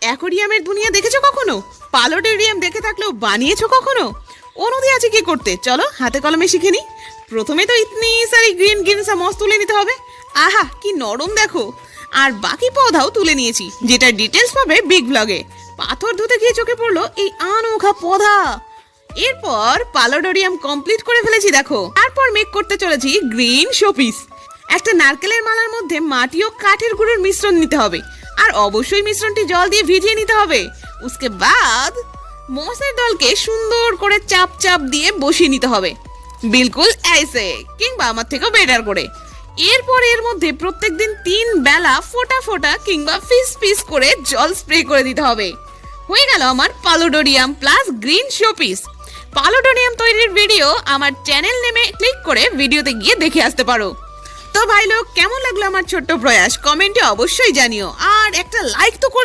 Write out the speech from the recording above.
অ্যাকোরিয়ামের দুনিয়া দেখেছো কখনো? পালোটেরিয়াম দেখে থাকলেও বানিয়েছো কখনো? অনুদি আছে কি করতে, চলো হাতে কলমে শিখে নি। প্রথমে তো ইতনি সারি গ্রিন গ্রিন সা মস তুলে নিতে হবে। আহা কি নরম দেখো। আর বাকি পদাও তুলে নিয়েছি, যেটা ডিটেলস পাবে বিগ ব্লগে। পাথর ধুতে গিয়ে চোখে পড়লো এই আনোখা পদা। এরপর পালোডোরিয়াম কমপ্লিট করে ফেলেছি দেখো। তারপর মেক করতে চলেছি গ্রিন শোপিস। একটা নারকেলের মালার মধ্যে মাটি ও কাঠের গুঁড়োর মিশ্রণ নিতে হবে, আর অবশ্যই মিশ্রণটি জল দিয়ে ভিজিয়ে নিতে হবে। উসকে বাদ মসের দলকে সুন্দর করে চাপ চাপ দিয়ে বসিয়ে নিতে হবে, বিলকুল ऐसे, কিংবা আমার থেকেও বেটার করে। এরপর এর মধ্যে প্রত্যেকদিন 3 বেলা ফোটা ফোটা কিংবা পিস পিস করে জল স্প্রে করে দিতে হবে। হয়ে গেল আমার পালোডোরিয়াম প্লাস গ্রিন শোপিস। পালোডোরিয়াম তৈরির ভিডিও আমার চ্যানেল নেমে ক্লিক করে ভিডিওতে গিয়ে দেখে আসতে পারো। তো ভাই লোক, কেমন লাগলো আমার ছোট্ট প্রয়াস কমেন্টে অবশ্যই জানিও, আর একটা লাইক তো করে